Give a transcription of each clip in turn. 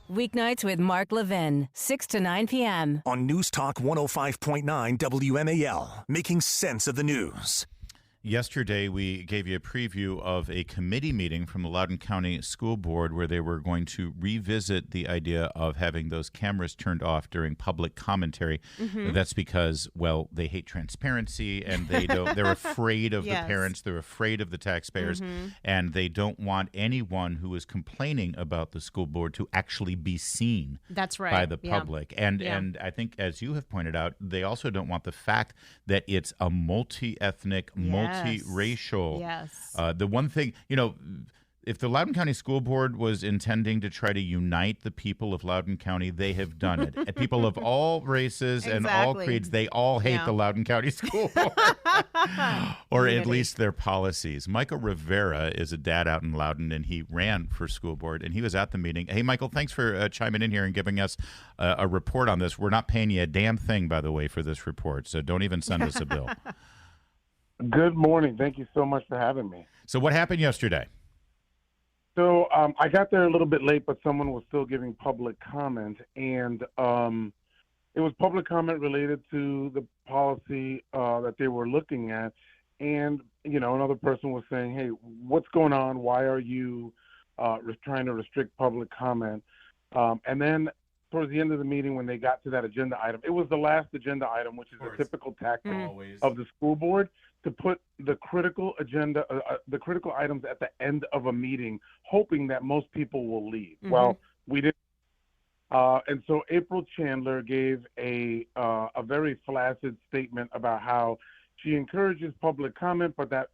Weeknights with Mark Levin, 6 to 9 p.m. On News Talk 105.9 WMAL, making sense of the news. Yesterday, we gave you a preview of a committee meeting from the Loudoun County School Board where they were going to revisit the idea of having those cameras turned off during public commentary. That's because, well, they hate transparency and they're afraid of the parents, they're afraid of the taxpayers, and they don't want anyone who is complaining about the school board to actually be seen by the public. And I think, as you have pointed out, they also don't want the fact that it's a multi-ethnic, multiracial. The one thing, if the Loudoun County School Board was intending to try to unite the people of Loudoun County, they have done it. And people of all races and all creeds, they all hate the Loudoun County School Board. Or at least their policies. Michael Rivera is a dad out in Loudoun, and he ran for school board, and he was at the meeting. Hey, Michael, thanks for chiming in here and giving us a report on this. We're not paying you a damn thing, by the way, for this report, so don't even send us a bill. Good morning. Thank you so much for having me. So what happened yesterday? So I got there a little bit late, but someone was still giving public comment, and it was public comment related to the policy that they were looking at. And, another person was saying, hey, what's going on? Why are you trying to restrict public comment? And then towards the end of the meeting, when they got to that agenda item, it was the last agenda item, which is a typical tactic of the school board, to put the critical agenda, the critical items at the end of a meeting, hoping that most people will leave. Well, we didn't. And so April Chandler gave a very flaccid statement about how she encourages public comment, but that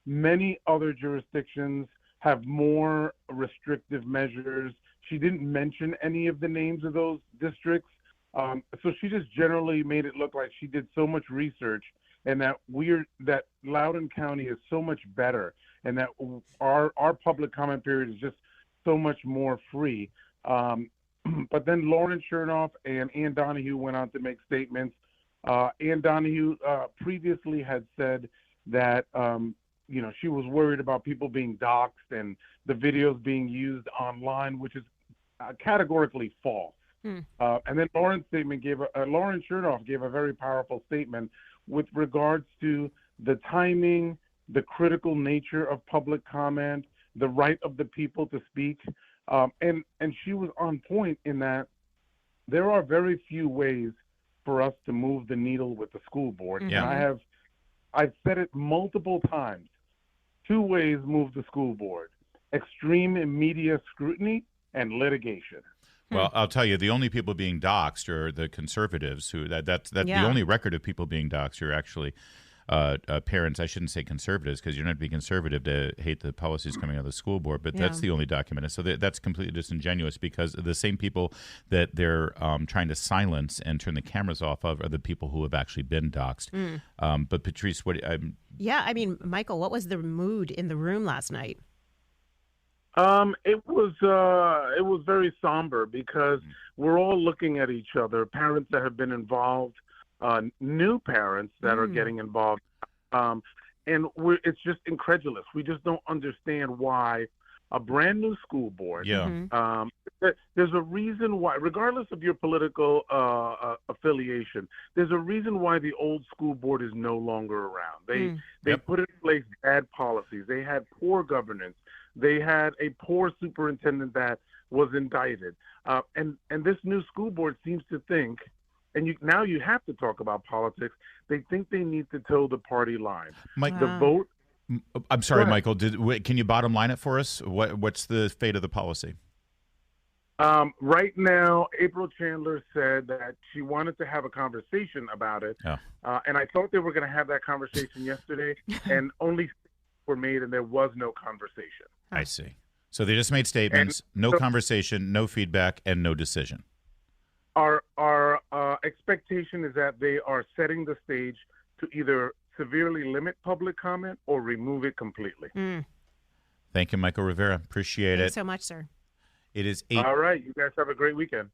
many other jurisdictions have more restrictive measures. She didn't mention any of the names of those districts. So she just generally made it look like she did so much research, and that Loudoun County is so much better, and that our public comment period is just so much more free. But then Lauren Chernoff and Ann Donahue went on to make statements. Ann Donahue previously had said that she was worried about people being doxxed and the videos being used online, which is categorically false. And then Lauren Chernoff gave a very powerful statement with regards to the timing, the critical nature of public comment, the right of the people to speak. And she was on point in that there are very few ways for us to move the needle with the school board. And I've said it multiple times. 2 ways move the school board: extreme media scrutiny and litigation. Well, I'll tell you, the only people being doxxed are the conservatives. That's the only record of people being doxxed are actually parents. I shouldn't say conservatives, because you're not being conservative to hate the policies coming out of the school board, but that's the only document. So that's completely disingenuous, because the same people that they're trying to silence and turn the cameras off of are the people who have actually been doxxed. But Patrice, Michael, what was the mood in the room last night? It was very somber, because we're all looking at each other, parents that have been involved, new parents that are getting involved, and it's just incredulous. We just don't understand why a brand new school board. There's a reason why, regardless of your political affiliation, there's a reason why the old school board is no longer around. They put in place bad policies. They had poor governance. They had a poor superintendent that was indicted. And this new school board seems to think, and now you have to talk about politics, they think they need to toe the party line. Mike, the vote. I'm sorry, Michael. Can you bottom line it for us? What's the fate of the policy? Right now, April Chandler said that she wanted to have a conversation about it. And I thought they were going to have that conversation yesterday, and only were made, and there was no conversation. I see. So they just made statements, no conversation, no feedback, and no decision. Our expectation is that they are setting the stage to either severely limit public comment or remove it completely. Thank you, Michael Rivera. Appreciate it. Thanks so much, sir. It is All right. You guys have a great weekend.